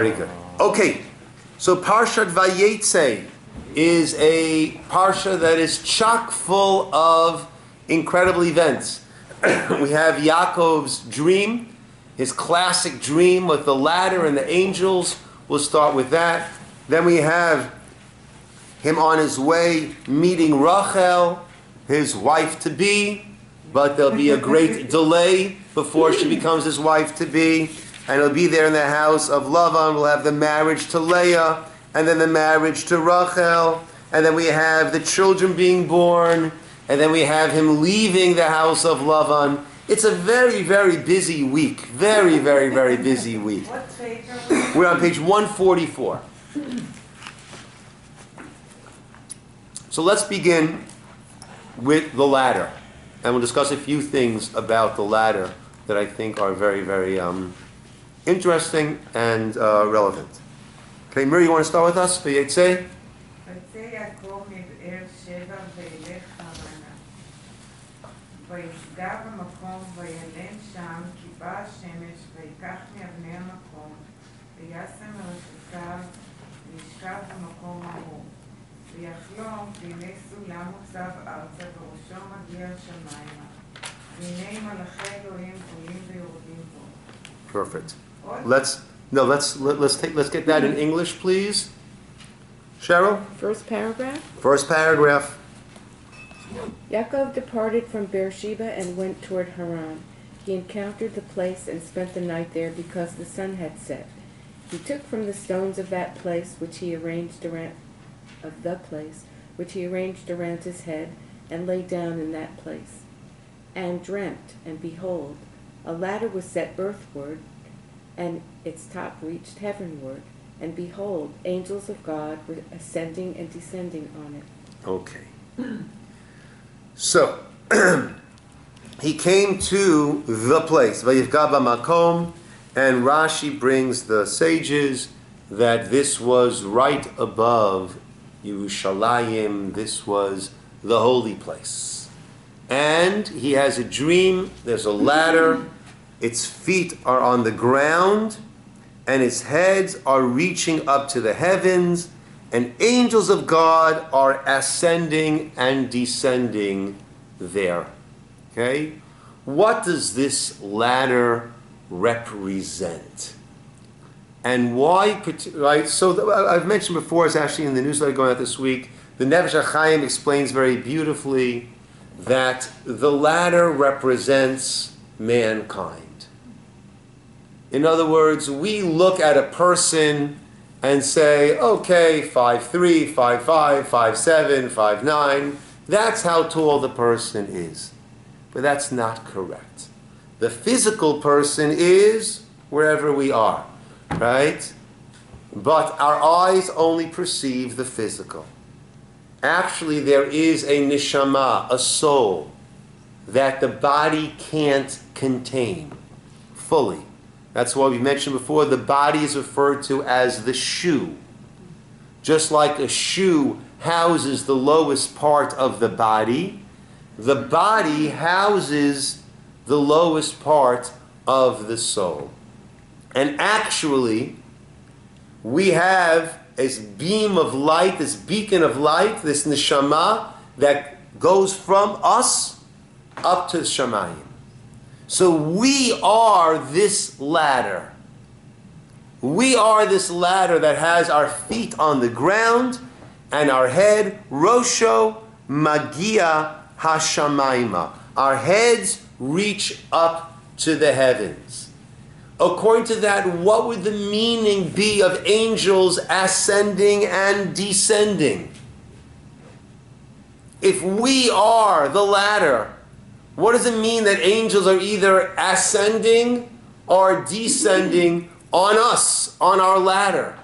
Very good. Okay, so Parshat Vayetze is a Parsha that is chock full of incredible events. We have Yaakov's dream, his classic dream with the ladder and the angels. We'll start with that. Then we have him on his way meeting Rachel, his wife-to-be, but there'll be a great delay before she becomes his wife-to-be. And he'll be there in the house of Lavan. We'll have the marriage to Leah, and then the marriage to Rachel, and then we have the children being born, and then we have him leaving the house of Lavan. It's a very, very busy week. Very, very, very busy week. What page are we? We're on page 144. So let's begin with the ladder. And we'll discuss a few things about the ladder that I think are very, very interesting and relevant. Okay, Miri, you want to start with us? Vayetze? ויצא יעקב מבאר שבע וילך חרנה. ויפגע במקום וילן שם כי באה השמש ויקח מאבני המקום וישם מרחקיו וישכב במקום ההוא. ויחלום והנה סולם מוצב ארצה וראשו מגיע השמיימה. והנה מלאכי אלוהים עולים ויורדים בו. Perfect. Let's get that in English, please. Cheryl? First paragraph. First paragraph. Yaakov departed from Beersheba and went toward Haran. He encountered the place and spent the night there because the sun had set. He took from the stones of that place which he arranged around his head and lay down in that place, and dreamt, and behold, a ladder was set earthward, and its top reached heavenward, and behold, angels of God were ascending and descending on it. Okay. So, he came to the place, Vayifga b'makom, and Rashi brings the sages that this was right above Yerushalayim, this was the holy place. And he has a dream, there's a ladder, its feet are on the ground, and its heads are reaching up to the heavens, and angels of God are ascending and descending there. Okay? What does this ladder represent? And why, right? So I've mentioned before, it's actually in the newsletter going out this week, the Nefesh HaChaim explains very beautifully that the ladder represents mankind. In other words, we look at a person and say, okay, 5'3", 5'5", 5'7", 5'9", that's how tall the person is. But that's not correct. The physical person is wherever we are, right? But our eyes only perceive the physical. Actually, there is a neshama, a soul, that the body can't contain fully. That's why we mentioned before, the body is referred to as the shoe. Just like a shoe houses the lowest part of the body houses the lowest part of the soul. And actually, we have this beam of light, this beacon of light, this neshama that goes from us up to Shamayim. So we are this ladder. We are this ladder that has our feet on the ground and our head, Rosho Magia Hashamayma. Our heads reach up to the heavens. According to that, what would the meaning be of angels ascending and descending? If we are the ladder, what does it mean that angels are either ascending or descending on us, on our ladder?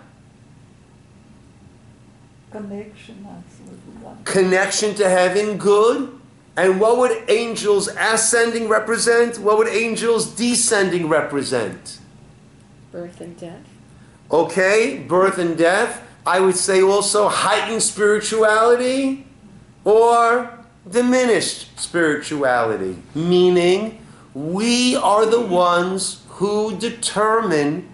Connection to heaven, good. And what would angels ascending represent? What would angels descending represent? Birth and death. Okay, birth and death. I would say also heightened spirituality or diminished spirituality, meaning we are the ones who determine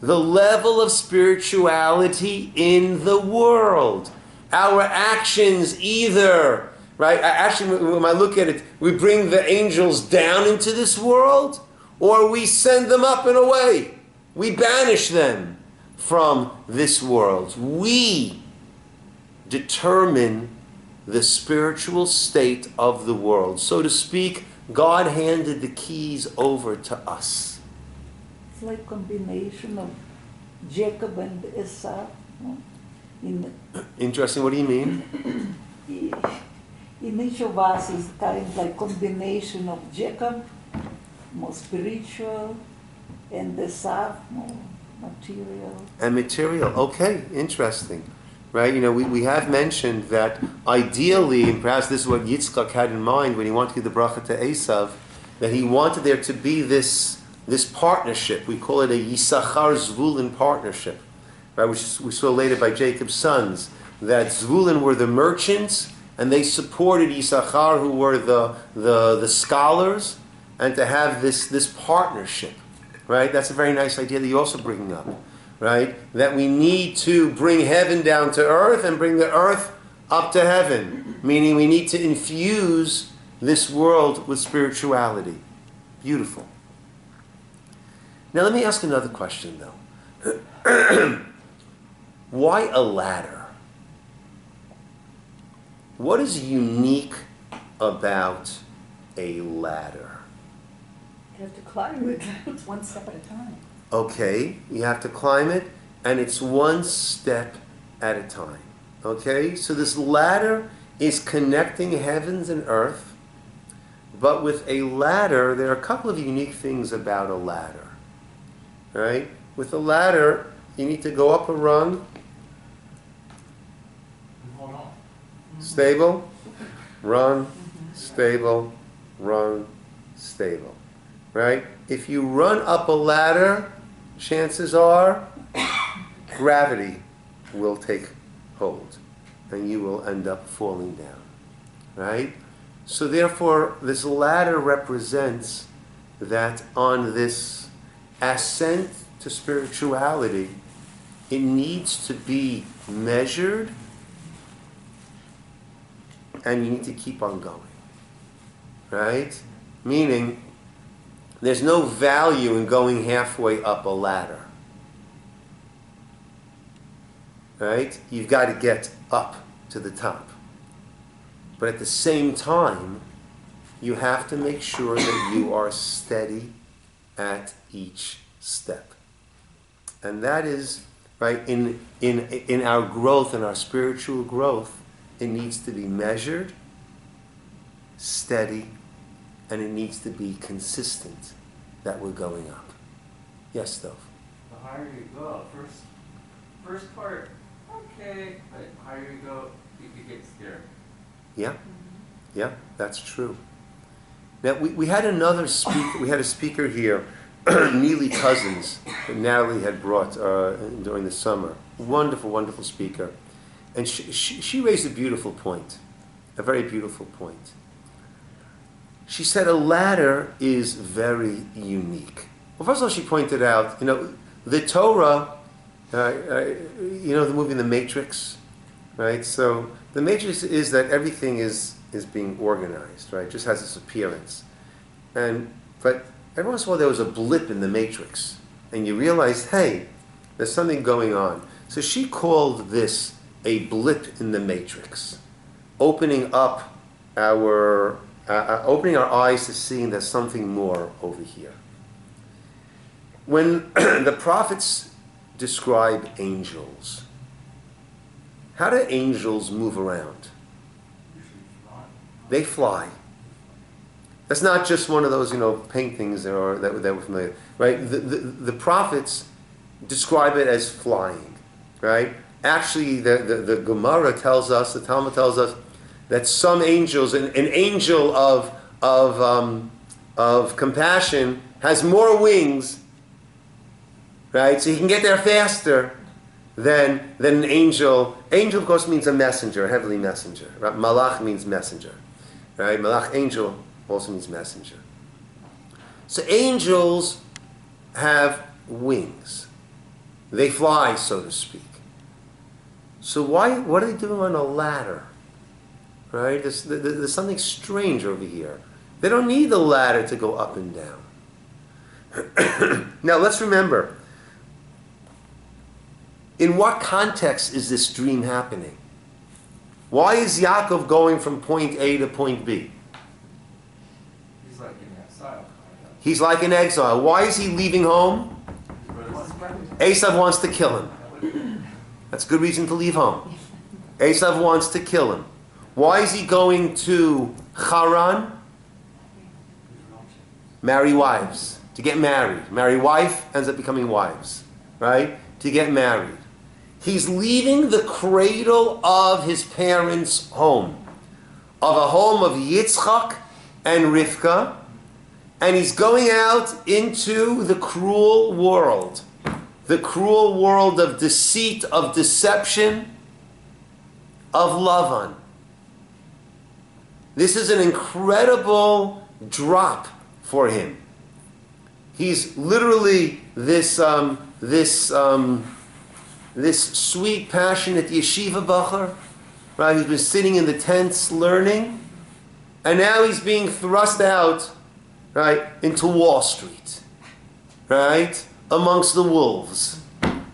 the level of spirituality in the world. Our actions either, right? Actually, when I look at it, we bring the angels down into this world, or we send them up and away. We banish them from this world. We determine the spiritual state of the world. So to speak, God handed the keys over to us. It's like combination of Jacob and Esau. No? Interesting. What do you mean? In each of us is kind of like combination of Jacob, more spiritual, and Esau, more material. And material. Okay, interesting. Right? You know, we have mentioned that ideally, and perhaps this is what Yitzchak had in mind when he wanted to give the bracha to Esav, that he wanted there to be this partnership. We call it a Yisachar Zvulun partnership, right? Which we saw later by Jacob's sons, that Zvulun were the merchants, and they supported Yisachar, who were the scholars, and to have this partnership, right? That's a very nice idea that you're also bringing up, right? That we need to bring heaven down to earth and bring the earth up to heaven, meaning we need to infuse this world with spirituality. Beautiful. Now let me ask another question, though. Why a ladder? What is unique about a ladder? You have to climb it. It's one step at a time. Okay, you have to climb it, and it's one step at a time. Okay, so this ladder is connecting heavens and earth, but with a ladder, there are a couple of unique things about a ladder. Right? With a ladder, you need to go up a rung. Hold on. Stable, rung, stable, rung, stable. Right? If you run up a ladder, chances are gravity will take hold and you will end up falling down. Right? So therefore, this ladder represents that on this ascent to spirituality, it needs to be measured and you need to keep on going. Right? Meaning, there's no value in going halfway up a ladder. Right? You've got to get up to the top. But at the same time, you have to make sure that you are steady at each step. And that is, right, in our growth, in our spiritual growth, it needs to be measured, steady, and it needs to be consistent that we're going up. Yes, Dov? The higher you go, first part, okay, but the higher you go, you could get scared. Yeah, yeah, that's true. Now, we had another speaker, we had a speaker here, Neely Cousins, that Natalie had brought during the summer. Wonderful, wonderful speaker. And she raised a beautiful point, a very beautiful point. She said a ladder is very unique. Well, first of all, she pointed out, the Torah, the movie The Matrix, right? So the Matrix is that everything is being organized, right? It just has this appearance. But every once in a while there was a blip in the Matrix, and you realized, hey, there's something going on. So she called this a blip in the Matrix, opening up our eyes to seeing there's something more over here. When the prophets describe angels, how do angels move around? They fly. That's not just one of those, paintings that we're familiar with, right? The prophets describe it as flying, right? Actually, the Gemara tells us, the Talmud tells us, that some angels, an angel of compassion, has more wings, right? So he can get there faster than an angel. Angel, of course, means a messenger, a heavenly messenger. Right? Malach means messenger, right? Malach, angel, also means messenger. So angels have wings. They fly, so to speak. So what are they doing on a ladder? Right? There's something strange over here. They don't need the ladder to go up and down. Now let's remember, in what context is this dream happening? Why is Yaakov going from point A to point B? He's like in exile. He's like in exile. Why is he leaving home? Esav wants to kill him. That's a good reason to leave home. Esav wants to kill him. Why is he going to Haran? Marry wives. To get married. Marry wife, ends up becoming wives. Right? To get married. He's leaving the cradle of his parents' home. Of a home of Yitzchak and Rivka. And he's going out into the cruel world. The cruel world of deceit, of deception, of Lavan. This is an incredible drop for him. He's literally this sweet, passionate yeshiva bacher, right? Who's been sitting in the tents learning, and now he's being thrust out, right, into Wall Street, right, amongst the wolves,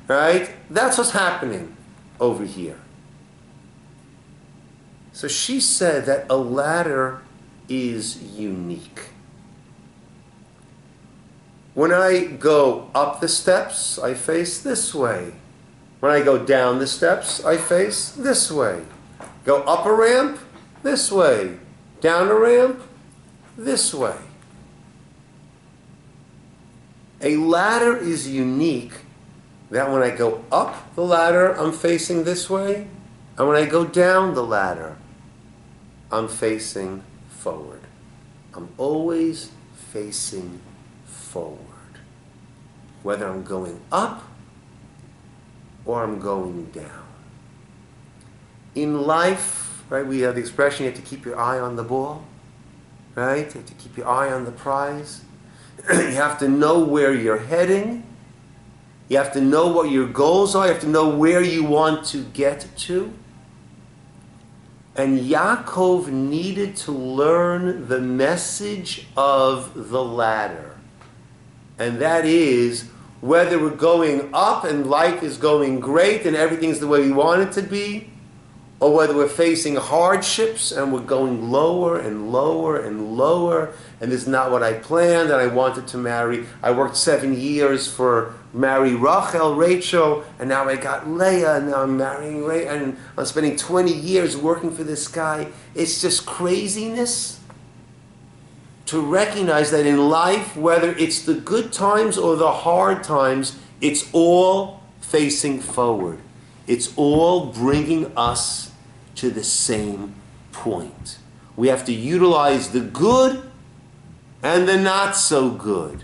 right? That's what's happening over here. So she said that a ladder is unique. When I go up the steps, I face this way. When I go down the steps, I face this way. Go up a ramp, this way. Down a ramp, this way. A ladder is unique that when I go up the ladder, I'm facing this way. And when I go down the ladder, I'm facing forward. I'm always facing forward. Whether I'm going up or I'm going down. In life, right, we have the expression, you have to keep your eye on the ball. Right? You have to keep your eye on the prize. You have to know where you're heading. You have to know what your goals are. You have to know where you want to get to. And Yaakov needed to learn the message of the ladder. And that is, whether we're going up and life is going great and everything's the way we want it to be, or whether we're facing hardships and we're going lower and lower and lower, and this is not what I planned, and I wanted to marry. I worked 7 years for marry Rachel, and now I got Leah, and now I'm marrying Ray, and I'm spending 20 years working for this guy. It's just craziness to recognize that in life, whether it's the good times or the hard times, it's all facing forward. It's all bringing us to the same point. We have to utilize the good and the not so good,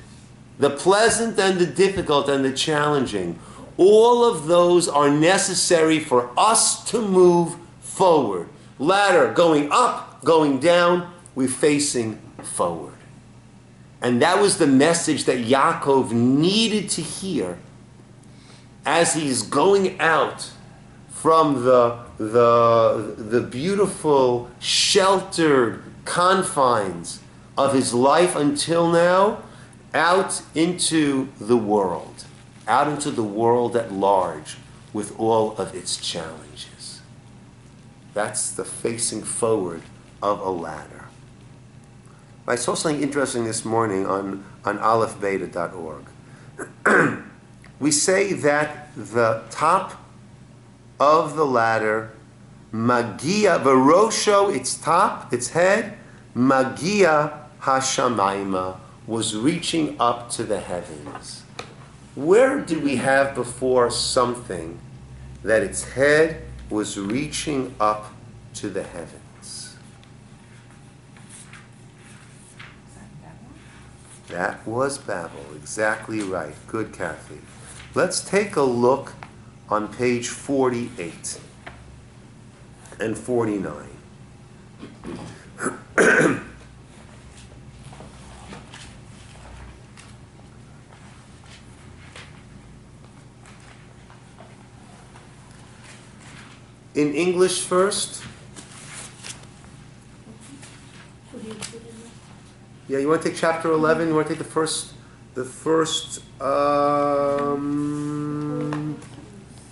the pleasant and the difficult and the challenging. All of those are necessary for us to move forward. Ladder going up, going down, we're facing forward. And that was the message that Yaakov needed to hear as he's going out from the beautiful, sheltered confines of his life until now, out into the world at large with all of its challenges. That's the facing forward of a ladder. I saw something interesting this morning on aleph-beta.org. We say that the top of the ladder, magia, varosho, its top, its head, magia hashamayma, was reaching up to the heavens. Where did we have before something that its head was reaching up to the heavens? That was Babel, exactly right. Good, Kathy. Let's take a look on page 48 and 49. in English first? Yeah, you want to take chapter 11? You want to take the first,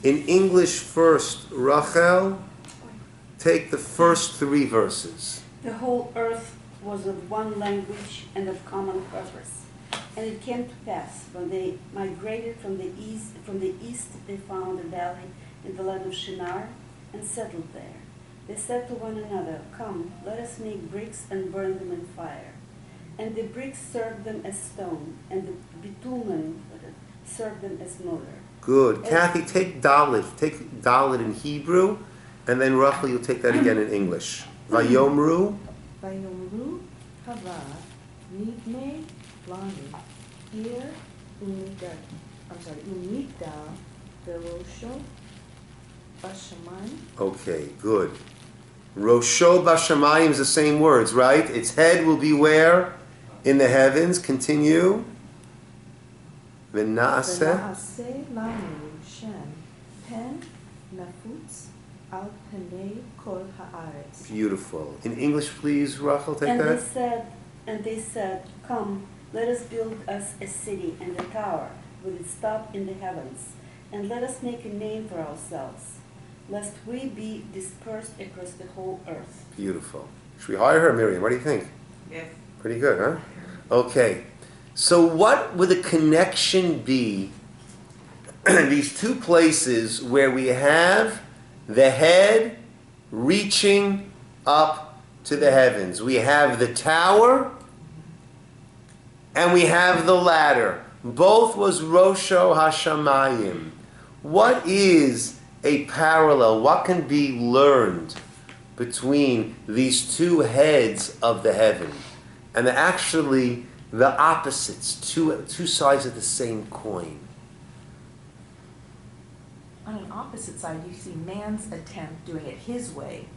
in English first, Rachel, take the first 3 verses. The whole earth was of one language and of common purpose. And it came to pass, when they migrated from the east they found a valley in the land of Shinar and settled there. They said to one another, "Come, let us make bricks and burn them in fire." And the bricks served them as stone, and the bitumen served them as mortar. Good. Kathy, take Dalit. Take Dalit in Hebrew, and then Rachel, you'll take that again in English. Vayomru. Vayomru hava nidme lanu ir umida. I'm sorry, umida verosho bashamayim. Okay, good. Rosho bashamayim is the same words, right? Its head will be where? In the heavens. Continue. V'naaseh. V'naaseh lanu shem pen nafutz al penei kol haaretz. Beautiful. In English, please, Rachel, take And that. they said, "Come, let us build us a city and a tower with its top in the heavens, and let us make a name for ourselves, lest we be dispersed across the whole earth." Beautiful. Should we hire her, Miriam? What do you think? Yes. Pretty good, huh? Okay. So what would the connection be these 2 places where we have the head reaching up to the heavens? We have the tower and we have the ladder. Both was Rosho Hashamayim. What is a parallel? What can be learned between these 2 heads of the heaven? And they're actually the opposites, two sides of the same coin. On an opposite side, you see man's attempt doing it his way,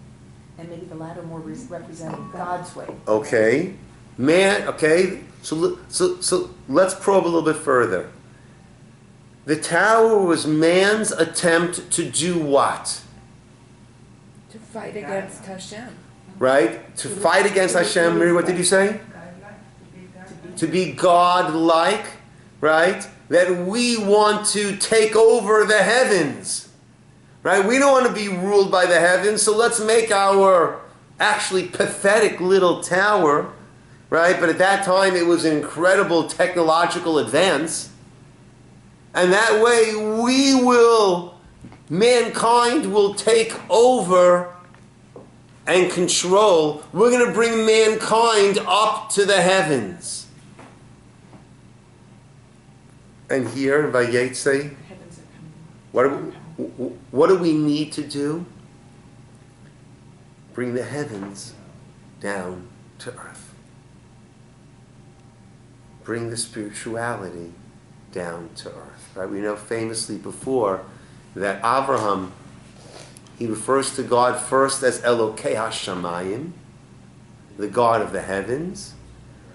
and maybe the latter more representing God's way. Okay, man. Okay, so let's probe a little bit further. The tower was man's attempt to do what? To fight against Hashem. Right? To fight against Hashem. Miri, what did you say? To be God-like, right? That we want to take over the heavens, right? We don't want to be ruled by the heavens, so let's make our actually pathetic little tower, right? But at that time, it was an incredible technological advance. And that way, mankind will take over and control. We're going to bring mankind up to the heavens. And here in Vayetze, what do we need to do? Bring the heavens down to earth. Bring the spirituality down to earth. Right? We know famously before that Abraham, he refers to God first as Elokei HaShamayim, the God of the heavens,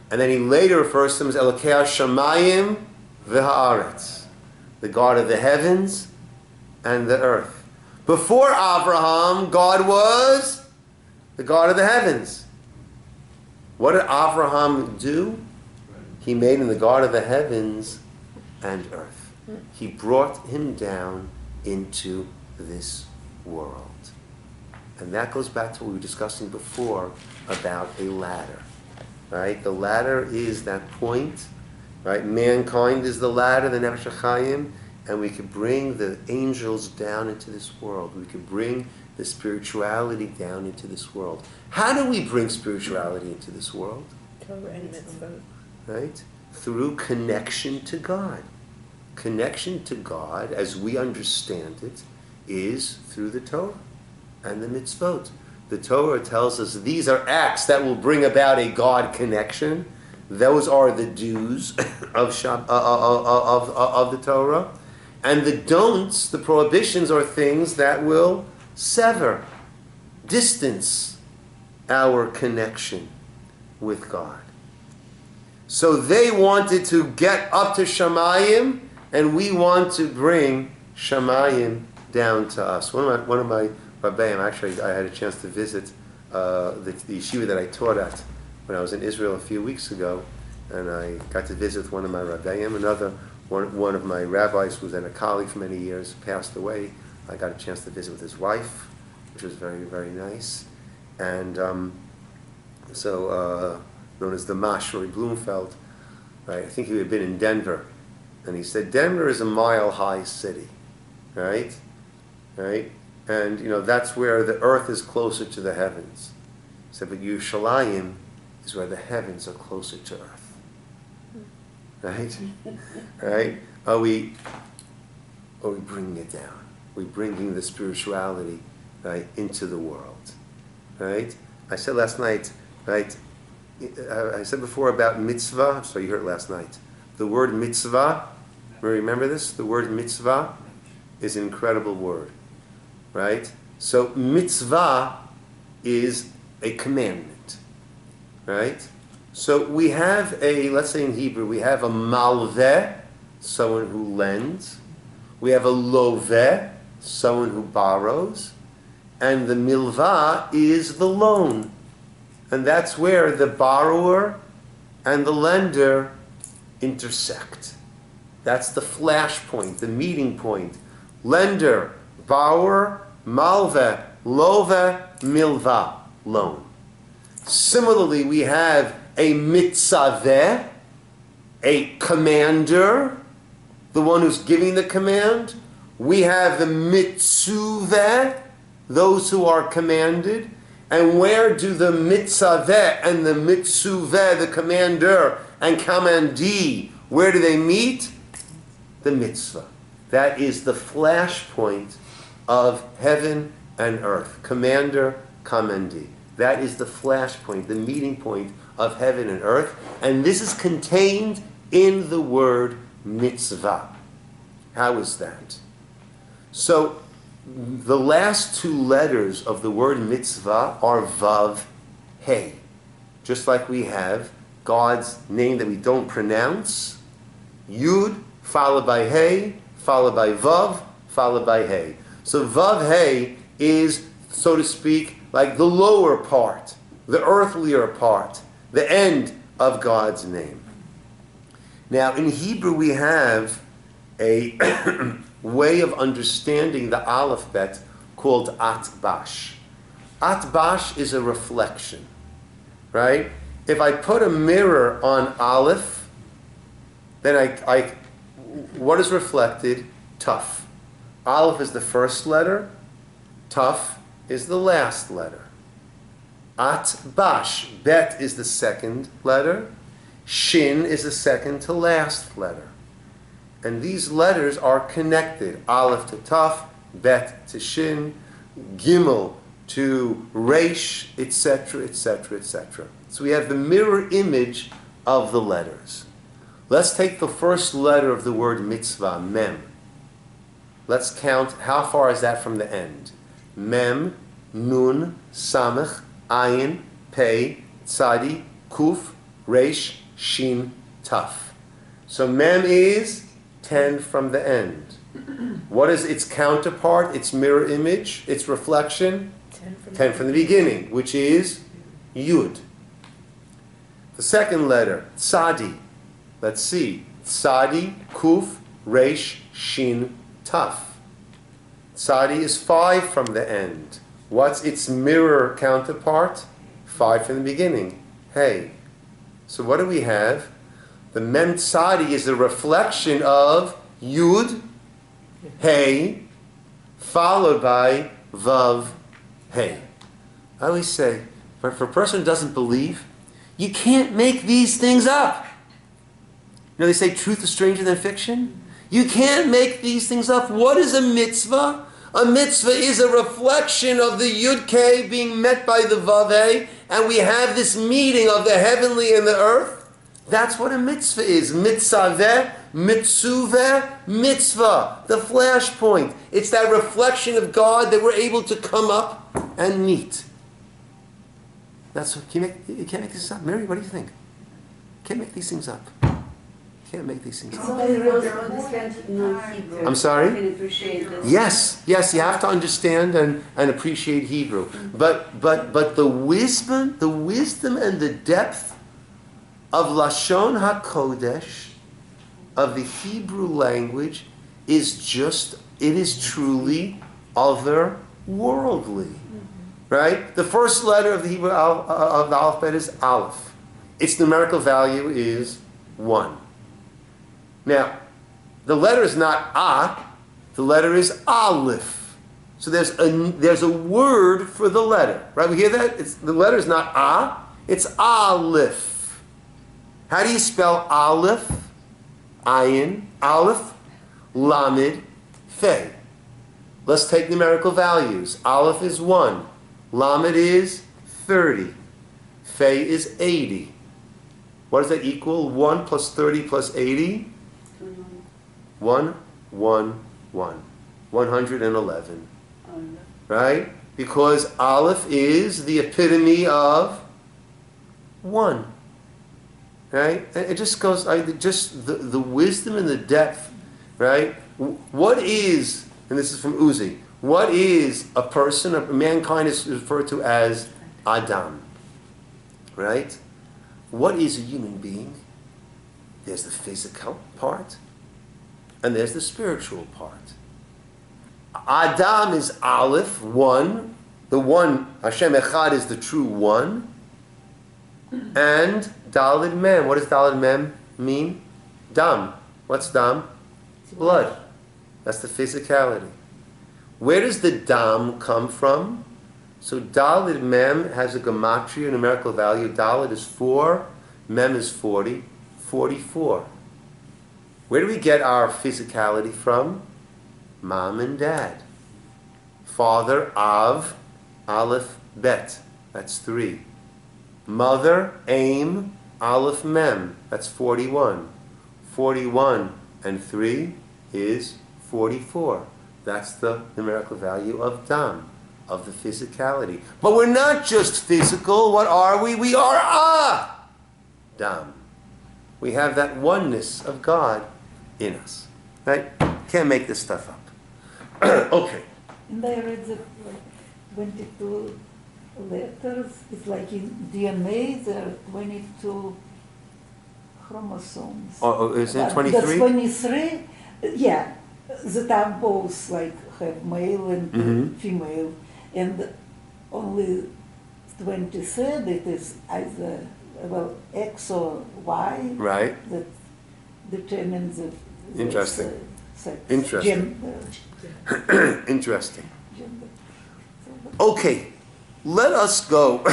and then he later refers to him as Elokei HaShamayim V'ha'aretz, the God of the heavens and the earth. Before Abraham, God was the God of the heavens. What did Abraham do? He made him the God of the heavens and earth. He brought him down into this world. And that goes back to what we were discussing before about a ladder. Right? The ladder is that point. Right? Mankind is the ladder, the Nefesh HaChaim, and we could bring the angels down into this world. We could bring the spirituality down into this world. How do we bring spirituality into this world? Torah and mitzvot. Right? Through connection to God. Connection to God, as we understand it, is through the Torah and the mitzvot. The Torah tells us these are acts that will bring about a God connection. Those are the do's of the Torah. And the don'ts, the prohibitions, are things that will sever, distance our connection with God. So they wanted to get up to Shamayim, and we want to bring Shamayim down to us. One of Rabbi, I had a chance to visit the yeshiva that I taught at when I was in Israel a few weeks ago, and I got to visit one of my Rabbeim. One of my rabbis who was a colleague for many years passed away. I got a chance to visit with his wife, which was very, very nice. And known as the Mashri Bloomfeld, right? I think he had been in Denver, and he said Denver is a mile-high city, right? Right? And that's where the earth is closer to the heavens. He said, but Yerushalayim is where the heavens are closer to earth. Right? Right? Are we bringing it down? We're bringing the spirituality, right, into the world. Right? I said last night, right? I said before about mitzvah, so you heard it last night. The word mitzvah, remember this? The word mitzvah is an incredible word. Right? So mitzvah is a commandment. Right? So we have let's say in Hebrew, we have a malveh, someone who lends. We have a loveh, someone who borrows. And the milvah is the loan. And that's where the borrower and the lender intersect. That's the flash point, the meeting point. Lender, borrower, malveh, loveh, milvah, loan. Similarly, we have a mitzaveh, a commander, the one who's giving the command. We have the mitzuveh, those who are commanded. And where do the mitzaveh and the mitzuveh, the commander and commandee, where do they meet? The mitzvah. That is the flashpoint of heaven and earth. Commander, commandee. That is the flashpoint, the meeting point of heaven and earth. And this is contained in the word mitzvah. How is that? So, the last two letters of the word mitzvah are vav, hey. Just like we have God's name that we don't pronounce, yud, followed by hey, followed by vav, followed by hey. So vav, hey is, so to speak, like the lower part, the earthlier part, the end of God's name. Now, in Hebrew we have a way of understanding the alphabet called atbash. Atbash is a reflection, right? If I put a mirror on aleph, then what is reflected? Tuf. Aleph is the first letter, tuf is the last letter. Atbash, bet is the second letter, shin is the second to last letter. And these letters are connected. Aleph to Taf, Bet to Shin, Gimel to Resh, etc., etc., etc. So we have the mirror image of the letters. Let's take the first letter of the word mitzvah, Mem. Let's count, how far is that from the end? Mem, Nun, Samech, Ayin, Pei, Tzadi, Kuf, Resh, Shin, Taf. So Mem is 10 from the end. What is its counterpart, its mirror image, its reflection? 10 from the beginning, which is Yud. The second letter, Tzadi. Let's see. Tzadi, Kuf, Resh, Shin, Taf. Tzadi is 5 from the end. What's its mirror counterpart? 5 from the beginning. Hey. So what do we have? The Mem Tzadi is a reflection of Yud, Hey, followed by Vav, Hey. I always say, for a person who doesn't believe, you can't make these things up. They say truth is stranger than fiction. You can't make these things up. What is a mitzvah? A mitzvah is a reflection of the Yud Kei being met by the Vav Hey, and we have this meeting of the heavenly and the earth. That's what a mitzvah is. Mitzaveh, mitzuveh, mitzvah. The flashpoint. It's that reflection of God that we're able to come up and meet. That's what, you can't make this up. Mary, what do you think? Can't make these things up. Can't make these things up. So I understand non-Hebrew. I'm sorry? Can appreciate this. Yes, you have to understand and appreciate Hebrew. But the wisdom and the depth of Lashon HaKodesh, of the Hebrew language, is truly otherworldly. Right? The first letter of the Hebrew of the alphabet is Aleph. Its numerical value is 1. Now, the letter is not A, the letter is Aleph. So there's a word for the letter. Right? We hear that? The letter is not A, it's Aleph. How do you spell Aleph? Ayin, Aleph, Lamed, Fe. Let's take numerical values. Aleph is 1. Lamed is 30. Fe is 80. What does that equal? 1 plus 30 plus 80? 1, 1, 1. 111. Right? Because Aleph is the epitome of 1. Right? It just goes, the wisdom and the depth, right? What is, and this is from Uzi, what is a person, mankind is referred to as Adam, right? What is a human being? There's the physical part, and there's the spiritual part. Adam is Aleph, 1. The one, Hashem Echad, is the true one. And Daled Mem. What does Daled Mem mean? Dam. What's Dam? Blood. That's the physicality. Where does the Dam come from? So Daled Mem has a gematria, numerical value. Daled is 4, Mem is 40, 44. Where do we get our physicality from? Mom and dad. Father, Av, Aleph, Bet. That's 3. Mother, Aim, Aleph, Mem. That's 41. 41 and 3 is 44. That's the numerical value of Dam, of the physicality. But we're not just physical. What are we? We are Dam. We have that oneness of God in us. Right? Can't make this stuff up. Okay. And I read that 22 letters. It's like in DNA there are 22 chromosomes. Oh, is it That's 23? 23. Yeah, that are both like have male and female, and only 23rd it is either X or Y. Right. That determines the Interesting. sex. Interesting. Interesting. Gender. Okay, let us go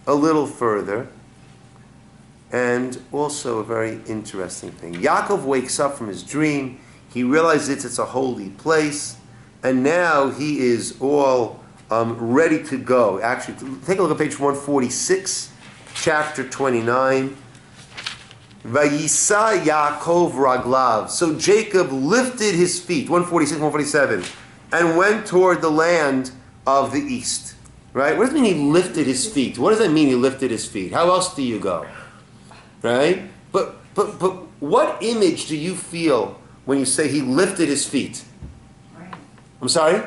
a little further. And also a very interesting thing. Yaakov wakes up from his dream. He realizes it's a holy place. And now he is all ready to go. Actually, take a look at page 146, chapter 29. Vayisa Yaakov raglav. So Jacob lifted his feet, 146, 147, and went toward the land of the east. Right? What does it mean he lifted his feet? What does that mean he lifted his feet? How else do you go? Right? But what image do you feel when you say he lifted his feet? Ran. I'm sorry?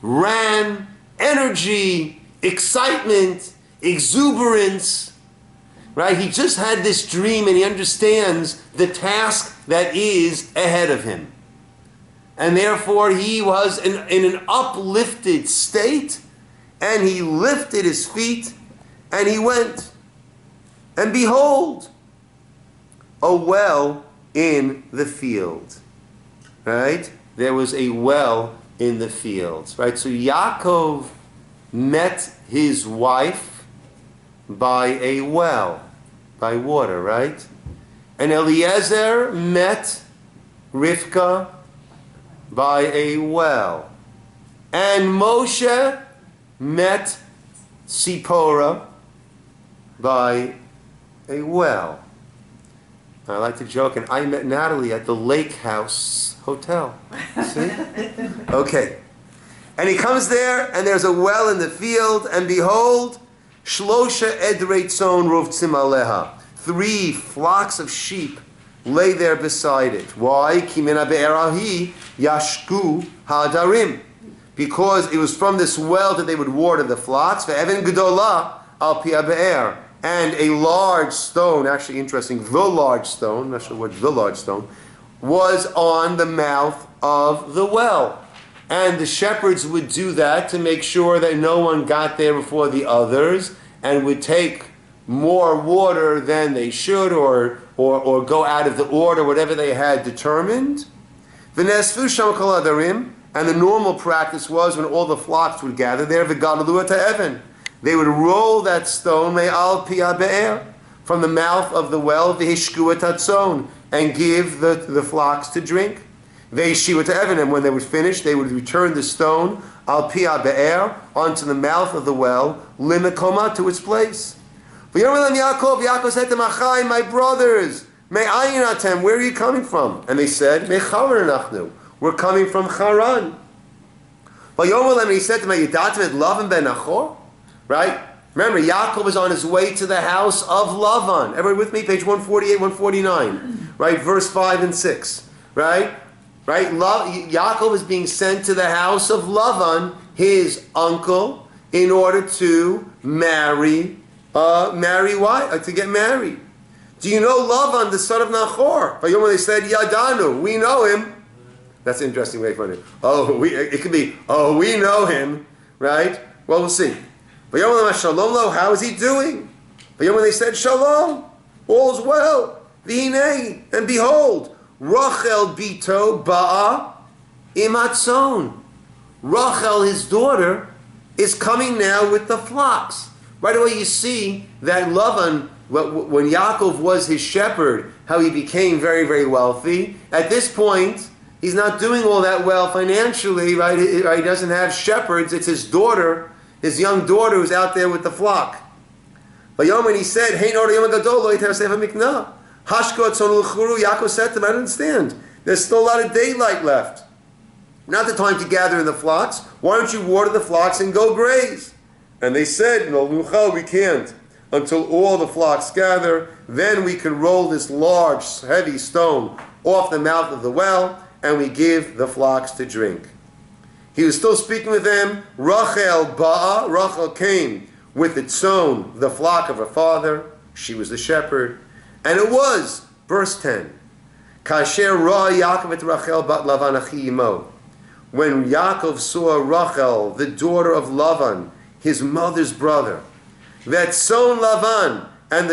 Ran, energy, excitement, exuberance. Right? He just had this dream and he understands the task that is ahead of him. And therefore he was in an uplifted state, and he lifted his feet and he went. And behold, a well in the field. Right? There was a well in the fields. Right? So Yaakov met his wife by a well, by water, right? And Eliezer met Rivka by a well. And Moshe met Sipporah by a well. I like to joke, and I met Natalie at the Lake House Hotel. See? Okay. And he comes there, and there's a well in the field, and behold, Shlosha edrei tzon rovtzim aleha. 3 flocks of sheep lay there beside it. Why? Ki min ha'be'er ahi yashku ha'adarim. Because it was from this well that they would water the flocks. Ve'even gedola al pi ha'be'er. And a large stone, actually interesting, the large stone, I'm not sure what the large stone, was on the mouth of the well. And the shepherds would do that to make sure that no one got there before the others and would take more water than they should or go out of the order, whatever they had determined. V'nesfu sham kol hadarim. And the normal practice was when all the flocks would gather there, v'gadalu et ha'even. They would roll that stone me'al pi ha'be'er, from the mouth of the well, v'hishku et hatzon, and give the flocks to drink. V'hishiu et ha'even, and when they would finish, they would return the stone al pi ha'be'er, onto the mouth of the well, limekoma, to its place. V'yomer lam Yaakov said to them, Achai, my brothers, me'ayin atem, where are you coming from? And they said, me'charan anachnu, we're coming from Haran. V'yomer lam, and he said to them, Yidatem et Lavan ben Nachor? Right? Remember, Yaakov was on his way to the house of Lavan. Everybody with me? Page 148, 149. Right? Verse 5 and 6. Right? Right? Yaakov is being sent to the house of Lavan, his uncle, in order to marry what? To get married. Do you know Lavan, the son of Nachor? They said, Yadanu, we know him. That's an interesting way to put it. It could be, we know him. Right? Well, we'll see. How is he doing? When they said Shalom, all's well. V'hinei, and behold, Rachel bito ba'a imatzon. Rachel, his daughter, is coming now with the flocks. Right away you see that Lavan, when Yaakov was his shepherd, how he became very, very wealthy. At this point, he's not doing all that well financially, right? He doesn't have shepherds. It's his daughter, his young daughter, who's out there with the flock. But he said, Yaakov said to him, I don't understand. There's still a lot of daylight left. Not the time to gather in the flocks. Why don't you water the flocks and go graze? And they said, no, we can't. Until all the flocks gather, then we can roll this large, heavy stone off the mouth of the well, and we give the flocks to drink. He was still speaking with them. Rachel came with the tzon, the flock of her father. She was the shepherd. And it was, verse 10, Kasher ra Yaakov et Rachel bat Lavan achi imo. When Yaakov saw Rachel, the daughter of Lavan, his mother's brother, that tzon Lavan, and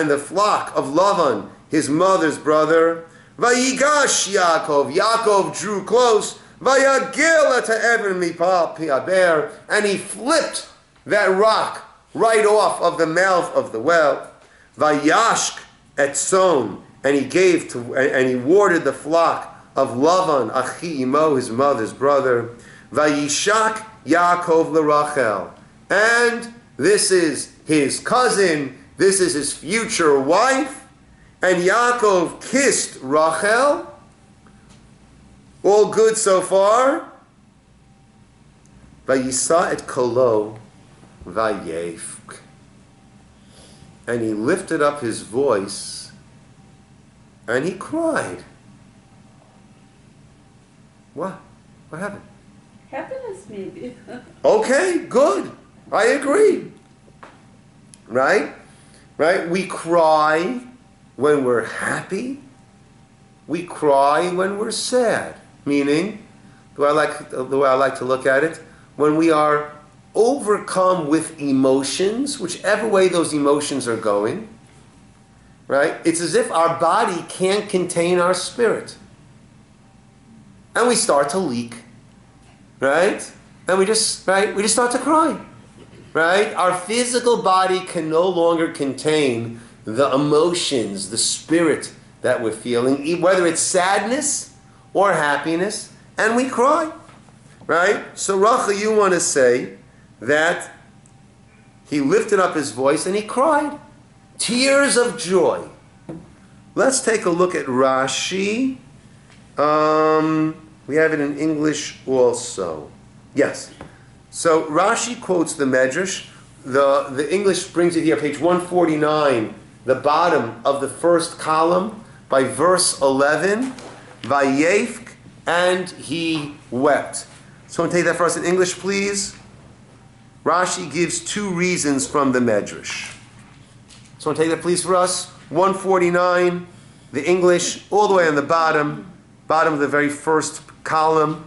the flock of Lavan, his mother's brother, Vayigash Yaakov drew close, Vayagil et ha'even mipal pi ha'be'er, and he flipped that rock right off of the mouth of the well. Vayashk et tzon, and he watered the flock of Lavan, achi imo, his mother's brother. Vayishak Yaakov l'Rachel, and this is his cousin, this is his future wife, and Yaakov kissed Rachel. All good so far. Vayisa et kolo vayefk, and he lifted up his voice and he cried. What happened? Happiness, maybe. Okay, good. I agree. Right? We cry when we're happy. We cry when we're sad. Meaning, the way I like to look at it, when we are overcome with emotions, whichever way those emotions are going, right? It's as if our body can't contain our spirit. And we start to leak, right? And we just start to cry, right? Our physical body can no longer contain the emotions, the spirit that we're feeling, whether it's sadness or happiness, and we cry, right? So Rachel, you want to say that he lifted up his voice and he cried. Tears of joy. Let's take a look at Rashi. We have it in English also. Yes. So Rashi quotes the Medrash. The English brings it here, page 149, the bottom of the first column. by verse 11, Vayefk, and he wept. Someone take that for us in English, please. Rashi gives two reasons from the Medrash. Someone take that, please, for us. 149, the English, all the way on the bottom of the very first column,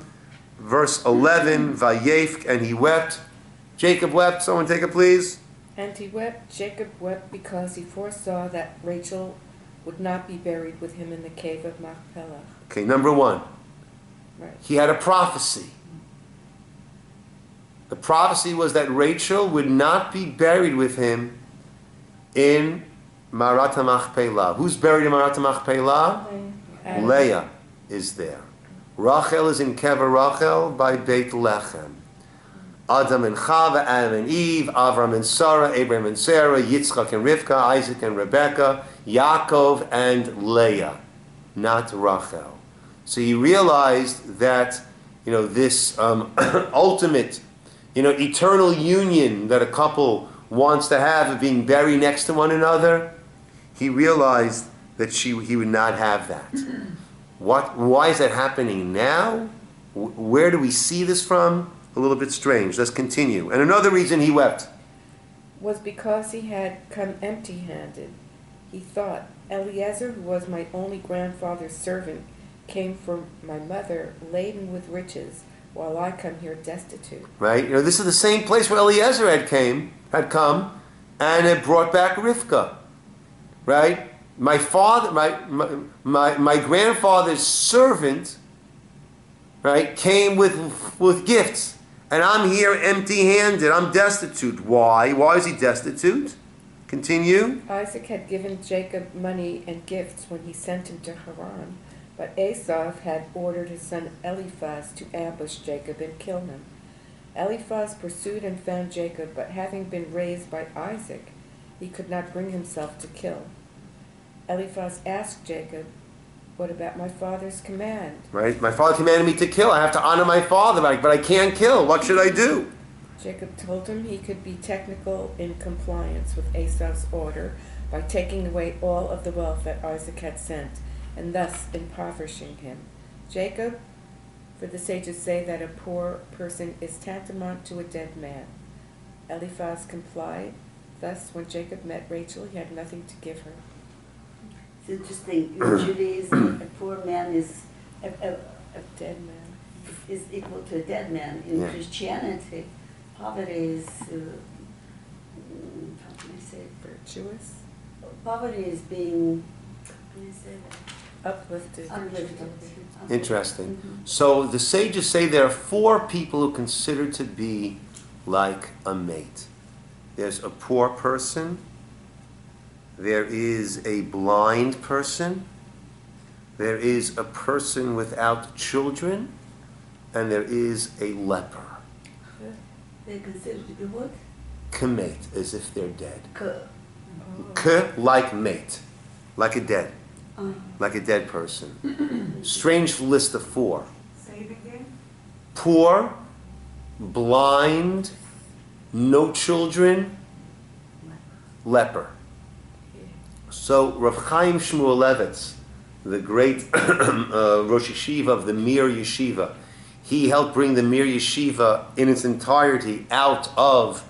verse 11, Vayefk, and he wept. Jacob wept. Someone take it, please. And he wept, Jacob wept, because he foresaw that Rachel would not be buried with him in the cave of Machpelah. Okay, number one. Right. He had a prophecy. The prophecy was that Rachel would not be buried with him in Marat HaMachpelah. Who's buried in Marat HaMachpelah? Leah is there. Rachel is in Kever Rachel by Beit Lechem. Adam and Chava, Adam and Eve, Avram and Sarah, Abraham and Sarah, Yitzchak and Rivka, Isaac and Rebekah, Yaakov and Leah, not Rachel. So he realized that, this ultimate, eternal union that a couple wants to have of being buried next to one another, he realized that he would not have that. Why is that happening now? Where do we see this from? A little bit strange. Let's continue. And another reason he wept was because he had come empty-handed. He thought, Eliezer, who was my only grandfather's servant, came from my mother laden with riches, while I come here destitute. Right? This is the same place where Eliezer had come, and had brought back Rivka. Right? My father, my grandfather's servant, right, came with gifts. And I'm here empty-handed. I'm destitute. Why? Why is he destitute? Continue. Isaac had given Jacob money and gifts when he sent him to Haran, but Esau had ordered his son Eliphaz to ambush Jacob and kill him. Eliphaz pursued and found Jacob, but having been raised by Isaac, he could not bring himself to kill. Eliphaz asked Jacob, "What about my father's command?" Right? My father commanded me to kill. I have to honor my father, but I can't kill. What should I do? Jacob told him he could be technical in compliance with Esau's order by taking away all of the wealth that Isaac had sent, and thus impoverishing him. Jacob, for the sages say that a poor person is tantamount to a dead man. Eliphaz complied. Thus, when Jacob met Rachel, he had nothing to give her. It's interesting. In Judaism, a poor man is A dead man. equal to a dead man. In Yeah. Christianity, poverty is how can I say it? Virtuous, Poverty is being how can I say that? uplifted. Uplifted. Interesting. Mhm. So the sages say there are four people who are considered to be like a mate. There's a poor person. There is a blind person. There is a person without children. And there is a leper. They're considered to be what? K'mate, as if they're dead. K- K, like mate. Like a dead. uh, Like a dead person. Strange list of four. Say it again. Poor, blind, no children, leper. So Rav Chaim Shmuelevitz, the great Rosh Yeshiva of the Mir Yeshiva, he helped bring the Mir Yeshiva in its entirety out of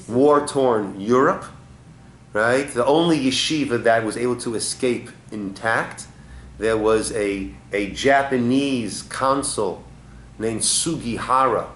war-torn Europe, right? The only yeshiva that was able to escape intact. There was a Japanese consul named Sugihara,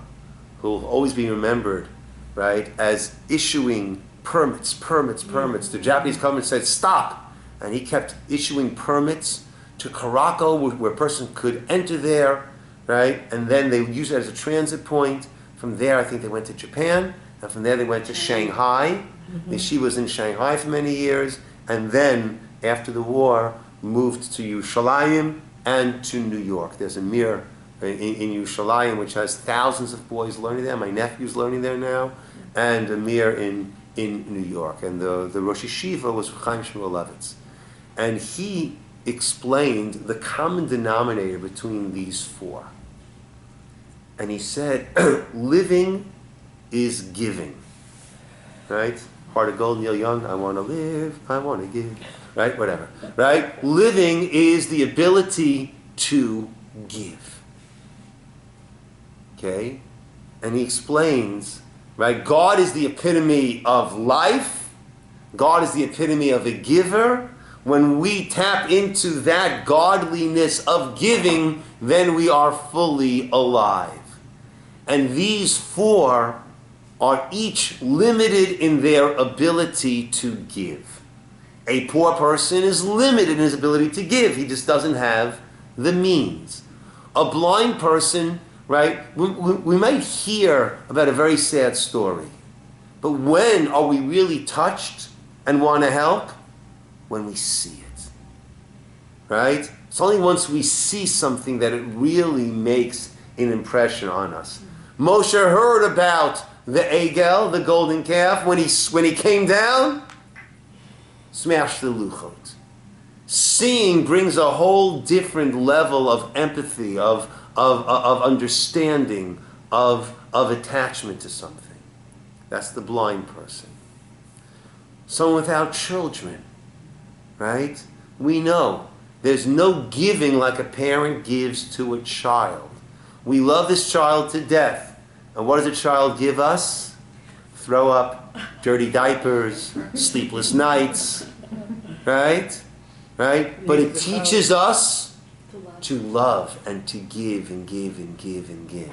who will always be remembered, right, as issuing permits. The Japanese government said, stop! And he kept issuing permits to Caracal, where a person could enter there, right? And then they would use it as a transit point. From there, I think they went to Japan, and from there they went to Shanghai. The yeshiva was in Shanghai for many years, and then, after the war, moved to Yerushalayim and to New York. There's a mir in Yerushalayim which has thousands of boys learning there. My nephew's learning there now, and a mir in New York. And the Rosh Yeshiva was Chaim Shmuelevitz. And he explained the common denominator between these four. And he said, living is giving, right? Heart of gold, Neil Young, I want to live, I want to give. Right? Whatever. Right? Living is the ability to give. Okay? And he explains, right? God is the epitome of life. God is the epitome of a giver. When we tap into that godliness of giving, then we are fully alive. And these four are each limited in their ability to give. A poor person is limited in his ability to give. He just doesn't have the means. A blind person, right, we might hear about a very sad story. But when are we really touched and want to help? When we see it. Right? It's only once we see something that it really makes an impression on us. Moshe heard about the egel, the golden calf, when he came down, smashed the luchot. Seeing brings a whole different level of empathy, of understanding, of attachment to something. That's the blind person. Someone without children, right? We know there's no giving like a parent gives to a child. We love this child to death. And what does a child give us? Throw up, dirty diapers, sleepless nights, right? Right? But it teaches us to love and to give and give and give and give.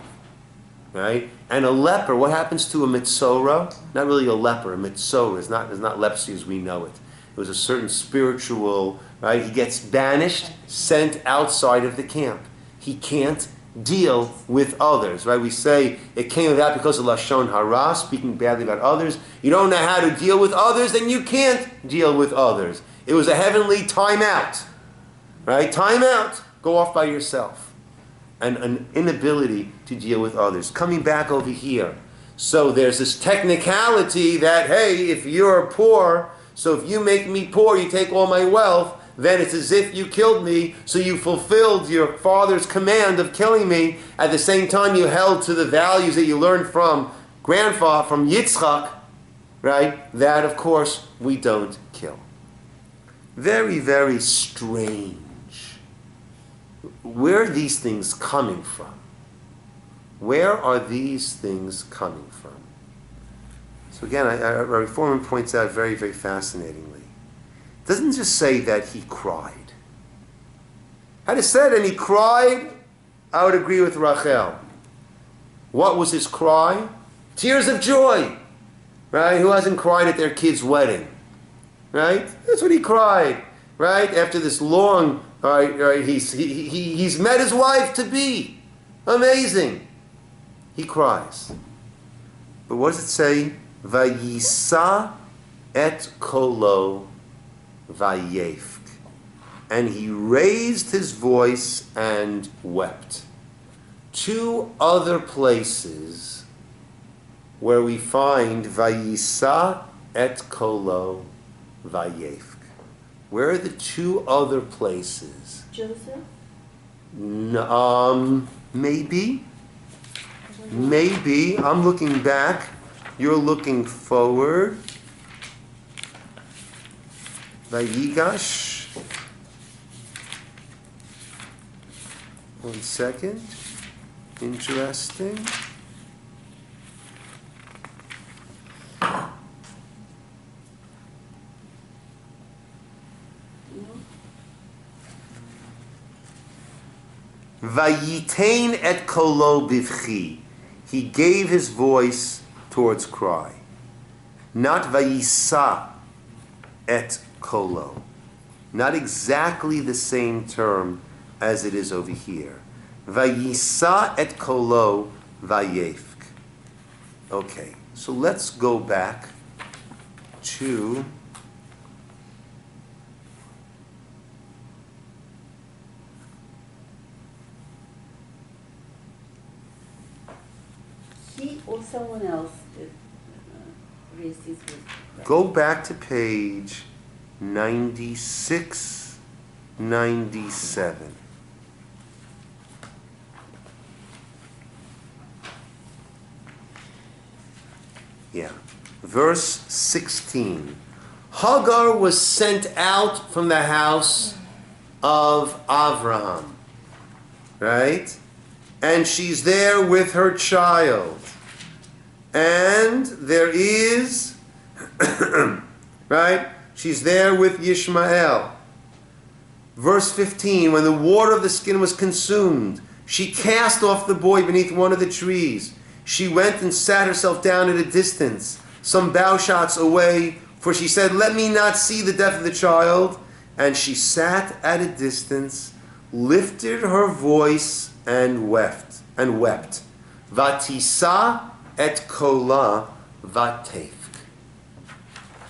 Right? And a leper, what happens to a mitzorah? Not really a leper, a mitzorah is not leprosy as we know it. It was a certain spiritual, right? He gets banished, sent outside of the camp. He can't deal with others, right? We say it came about because of Lashon Hara, speaking badly about others. You don't know how to deal with others, then you can't deal with others. It was a heavenly timeout, right? Time out. Go off by yourself. And an inability to deal with others. Coming back over here. So there's this technicality that, hey, if you're poor, so if you make me poor, you take all my wealth, then it's as if you killed me, so you fulfilled your father's command of killing me. At the same time, you held to the values that you learned from grandfather, from Yitzchak, right? That, of course, we don't kill. Very, very strange. Where are these things coming from? Where are these things coming from? So again, our reformer points out very, very fascinatingly. It doesn't just say that he cried. Had it said, and he cried, I would agree with Rachel. What was his cry? Tears of joy. Right? Who hasn't cried at their kid's wedding? Right? That's what he cried. Right? After this long, right, he's met his wife to be. Amazing. He cries. But what does it say? Vayisa et kolo vayefk. And he raised his voice and wept. Two other places where we find Vayisa et kolo vayefk. Where are the two other places? Joseph? Maybe. Maybe. I'm looking back. You're looking forward. Vayigash. One second. Interesting. Vayitain et kolo bivchi. He gave his voice towards cry. Not vayisa et kolo. Not exactly the same term as it is over here. Vayisa et kolo vayefk. Okay, so let's go back to He or someone else raised his voice. go back to page 96, 97. Yeah, verse 16. Hagar was sent out from the house of Avraham, right? And she's there with her child. And there is, right? She's there with Yishmael. Verse 15, when the water of the skin was consumed, she cast off the boy beneath one of the trees. She went and sat herself down at a distance, some bow shots away, for she said, let me not see the death of the child. And she sat at a distance, lifted her voice, and wept. Vatisa et kola vatefk.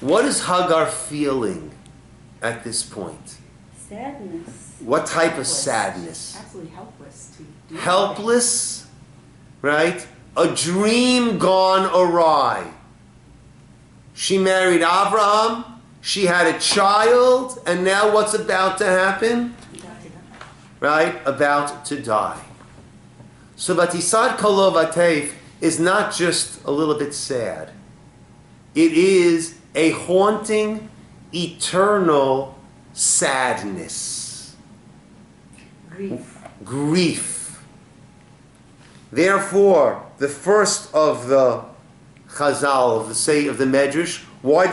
What is Hagar feeling at this point? Sadness. What type of sadness? Absolutely helpless to do Helpless, right? A dream gone awry. She married Abraham, she had a child, and now what's about to happen? Right? About to die. So Vatisad Kolo Vatef is not just a little bit sad. It is a haunting, eternal sadness. Grief. Therefore, the first of the Chazal, of the Medrash, why